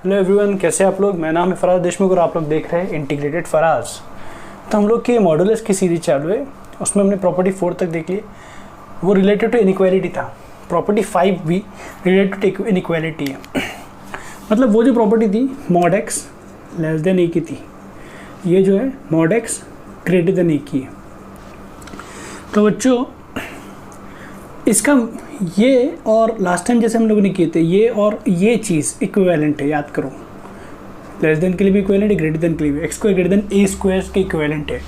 Hello everyone, कैसे आप लोग। मेरा नाम है फराज देशमुख और आप लोग देख रहे हैं इंटीग्रेटेड फराज। तो हम लोग की मॉडुलस की सीरीज चालू है, उसमें हमने प्रॉपर्टी 4 तक देख ली। वो रिलेटेड टू इनइक्वालिटी था। प्रॉपर्टी 5 भी रिलेटेड टू इनइक्वालिटी है। मतलब वो जो प्रॉपर्टी थी मॉड एक्स लेस देन ए की थी, ये जो है मॉड एक्स ग्रेटर देन ए की है। तो बच्चों इसका ये और लास्ट टाइम जैसे हम लोगों ने किए थे, ये और ये चीज़ इक्विवेलेंट है, याद करो। लेस देन के लिए भी इक्विवेलेंट है, ग्रेटर देन के लिए भी। X square greater than a square के इक्विवेलेंट है।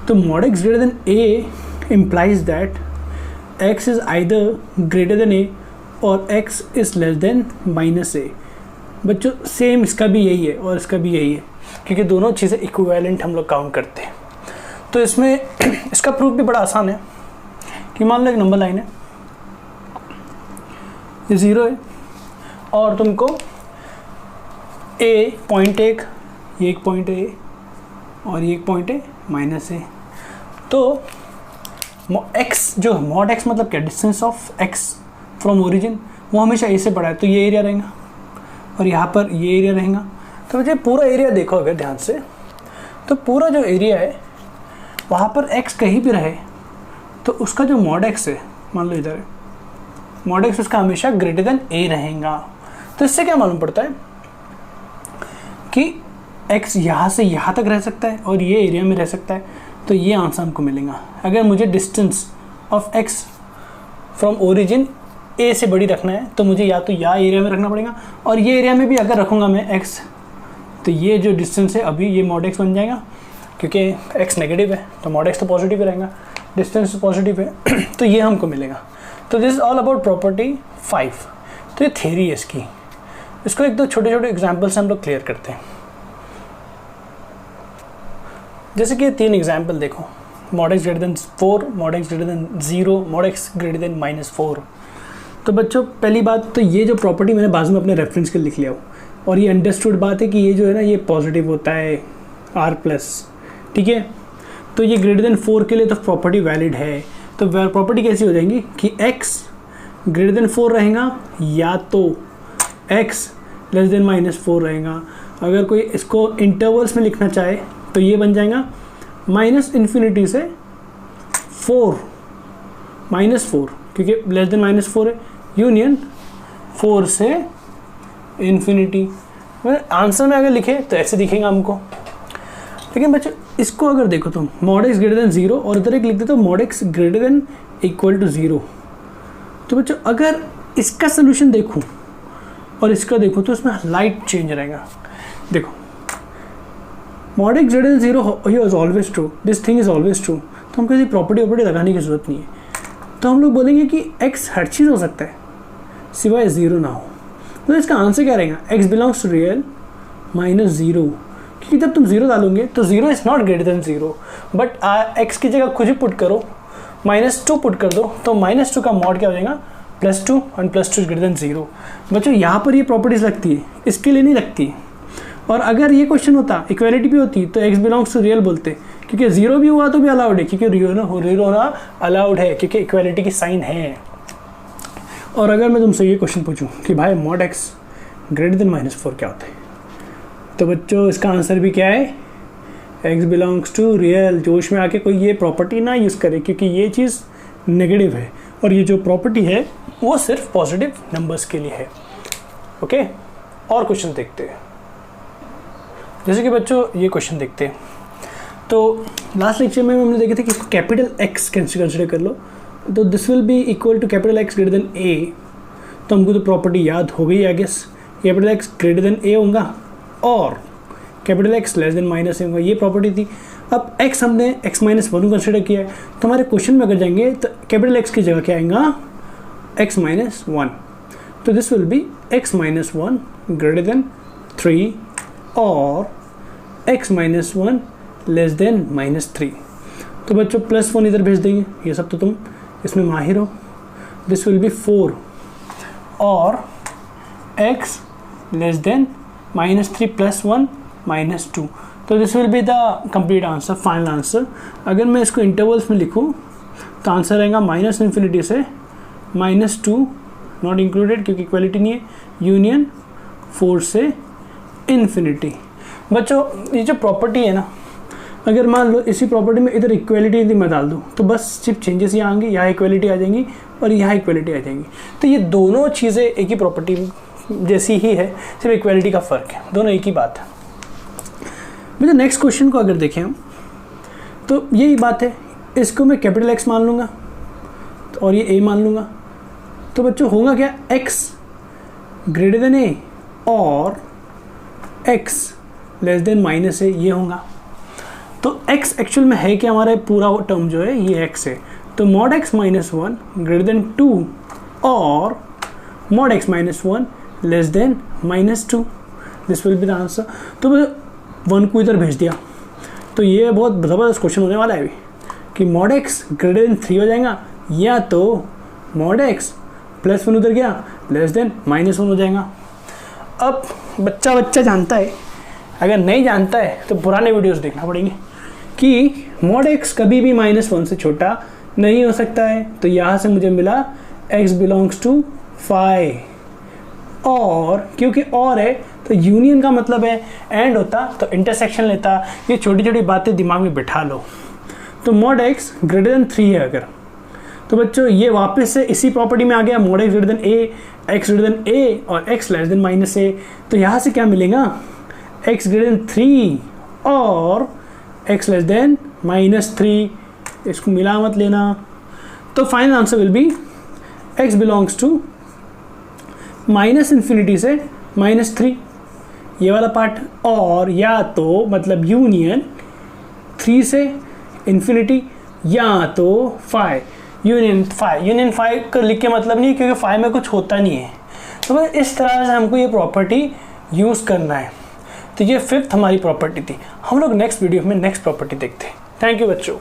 तो mod x greater than a implies that x is either greater than a और x is less than minus a. बच्चों सेम इसका भी यही है और इसका भी यही है, क्योंकि दोनों चीज़ें इक्विवेलेंट हम लोग काउंट करते हैं। तो इसमें इसका प्रूफ भी बड़ा आसान है कि मान लो एक नंबर लाइन है, ये 0 है और तुमको ए पॉइंट एक, ये एक पॉइंट है और ये एक पॉइंट है माइनस ए। तो एक्स जो मॉड एक्स मतलब क्या, distance of x from origin, वो हमेशा ए से बड़ा है। तो ये एरिया रहेगा और यहाँ पर ये एरिया रहेगा। तो मुझे पूरा एरिया देखो अगर ध्यान से, तो पूरा जो एरिया है वहाँ पर एक्स कहीं भी रहे तो उसका जो मॉड एक्स है, मान लो इधर है, मॉड एक्स उसका हमेशा ग्रेटर देन ए रहेगा। तो इससे क्या मालूम पड़ता है कि एक्स यहाँ से यहाँ तक रह सकता है और ये एरिया में रह सकता है। तो ये आंसर हमको मिलेगा। अगर मुझे distance of x from origin a से बड़ी रखना है तो मुझे या तो यहाँ एरिया में रखना पड़ेगा, और ये एरिया में भी अगर रखूँगा मैं एक्स, तो ये जो डिस्टेंस है अभी ये मॉड एक्स बन जाएगा, क्योंकि एक्स नेगेटिव है तो मॉड एक्स तो पॉजिटिव ही रहेगा, डिस्टेंस पॉजिटिव है। तो ये हमको मिलेगा। तो this is all about property 5। तो ये थ्योरी है इसकी। इसको एक दो छोटे छोटे एग्जाम्पल से हम लोग क्लियर करते हैं। जैसे कि 3 एग्जाम्पल देखो, mod x greater then 4, mod x greater then 0, mod x greater then -4। तो बच्चों पहली बात तो ये जो प्रॉपर्टी मैंने बाजू में अपने रेफरेंस के लिख लिया हो, और ये अंडरस्टूड बात है कि ये जो है ना ये पॉजिटिव होता है R+, ठीक है। तो ये ग्रेटर देन 4 के लिए तो प्रॉपर्टी वैलिड है। तो प्रॉपर्टी कैसी हो जाएंगी कि x ग्रेटर देन 4 रहेगा या तो x लेस देन -4 रहेगा। अगर कोई इसको इंटरवल्स में लिखना चाहे तो ये बन जाएगा -∞ से 4, -4, क्योंकि लेस देन -4 है, यूनियन 4 से इन्फिनिटी। आंसर में अगर लिखे तो ऐसे दिखेगा हमको। लेकिन बच्चों इसको अगर देखो तुम, मॉड एक्स ग्रेटर देन 0 और इधर एक लिख दे तो mod x greater than equal to 0। तो बच्चों अगर इसका सोल्यूशन देखूं और इसका देखो तो इसमें लाइट चेंज रहेगा। देखो mod x greater then 0 is always true, this thing is always true. तो हमको ऐसी प्रॉपर्टी लगाने की जरूरत नहीं है। तो हम लोग बोलेंगे कि एक्स हर चीज़ हो सकता है सिवाय 0 ना हो। तो इसका आंसर क्या रहेगा, एक्स बिलोंग्स टू रियल -0, क्योंकि जब तुम 0 डालोगे तो 0 is not greater than 0। But x की जगह खुद ही पुट करो, -2 पुट कर दो, तो -2 का मॉड क्या हो जाएगा +2, और +2 इज ग्रेटर देन 0। बच्चों यहाँ पर ये प्रॉपर्टीज़ लगती है, इसके लिए नहीं लगती। और अगर ये क्वेश्चन होता, इक्वालिटी भी होती, तो एक्स बिलोंग्स टू रियल बोलते, क्योंकि 0 भी हुआ तो भी अलाउड है, क्योंकि रियल होना अलाउड है, क्योंकि इक्वालिटी की साइन है। और अगर मैं तुमसे ये क्वेश्चन पूछूँ कि भाई मॉड एक्स ग्रेटर देन -4 क्या होता है, तो बच्चों इसका आंसर भी क्या है, x बिलोंग्स टू रियल। जोश में आके कोई ये प्रॉपर्टी ना यूज़ करे, क्योंकि ये चीज़ नेगेटिव है और ये जो प्रॉपर्टी है वो सिर्फ पॉजिटिव नंबर्स के लिए है। ओके, और क्वेश्चन देखते हैं। जैसे कि बच्चों ये क्वेश्चन देखते हैं। तो लास्ट लेक्चर में हमने देखे थे कि इसको कैपिटल X कंसिडर कर लो, तो this will be equal to capital X greater than A। तो हमको तो प्रॉपर्टी याद हो गई I guess, capital X greater than A होगा और capital X less than -A होगा, ये प्रॉपर्टी थी। अब x हमने x -1 को कंसिडर किया है, तो हमारे क्वेश्चन में अगर जाएंगे तो कैपिटल X की जगह क्या आएगा, x -1। तो this will be x -1 greater than 3 और x -1 लेस देन -3। तो बच्चों +1 इधर भेज देंगे, ये सब तो तुम इसमें माहिर हो। दिस विल बी 4 और x लेस देन -3 +1 -2। तो this will be the complete answer, final answer. अगर मैं इसको इंटरवल्स में लिखूँ तो आंसर रहेगा -∞ से -2 नॉट इंक्लूडेड, क्योंकि इक्वालिटी नहीं है, यूनियन 4 से इन्फिनिटी। बच्चों ये जो प्रॉपर्टी है ना, अगर मान लो इसी प्रॉपर्टी में इधर इक्वलिटी यदि मैं डाल दूँ तो बस सिर्फ चेंजेस यहाँ आएंगी, यहाँ इक्वलिटी आ जाएंगी और यहाँ इक्वलिटी आ जाएंगी। तो ये दोनों चीज़ें एक ही प्रॉपर्टी जैसी ही है, सिर्फ इक्वलिटी का फ़र्क है, दोनों एक ही बात है। मुझे नेक्स्ट क्वेश्चन को अगर देखें हम तो यही बात है, इसको मैं कैपिटल एक्स मान लूँगा और ये ए मान लूँगा। तो बच्चों होगा क्या, एक्स ग्रेटर देन ए और एक्स लेस देन माइनस ए, ये होगा। तो x एक्चुअल में है कि हमारा पूरा टर्म जो है ये x है। तो mod x minus 1 greater than 2 और mod x minus 1 less than minus 2, this will be the answer. तो 1 को इधर भेज दिया, तो ये बहुत ज़बरदस्त क्वेश्चन होने वाला है अभी कि मॉड x ग्रेटर देन 3 हो जाएगा या तो मॉड x प्लस 1 उधर गया लेस देन माइनस 1 हो जाएगा। अब बच्चा जानता है, अगर नहीं जानता है तो पुराने वीडियोस देखना पड़ेंगे कि मॉड x कभी भी माइनस 1 से छोटा नहीं हो सकता है। तो यहाँ से मुझे मिला x बिलोंग्स टू 5, और क्योंकि और है तो यूनियन का मतलब है एंड होता तो इंटरसेक्शन लेता। ये छोटी छोटी बातें दिमाग में बिठा लो। तो मॉड x ग्रेटर देन 3 है अगर, तो बच्चों ये वापस से इसी प्रॉपर्टी में आ गया, mod x greater than a, x greater than a और x less than minus a। तो यहाँ से क्या मिलेगा, x ग्रेटर देन 3 और x लेस देन माइनस 3, इसको मिला मत लेना। तो final answer will be x belongs to minus infinity से माइनस 3, ये वाला पार्ट, और या तो मतलब यूनियन 3 से इन्फिनिटी या तो 5, यूनियन 5 को लिख के मतलब नहीं, क्योंकि 5 में कुछ होता नहीं है। तो बस इस तरह से हमको ये प्रॉपर्टी यूज़ करना है। तो ये 5th हमारी प्रॉपर्टी थी। हम लोग नेक्स्ट वीडियो में नेक्स्ट प्रॉपर्टी देखते हैं। थैंक यू बच्चों।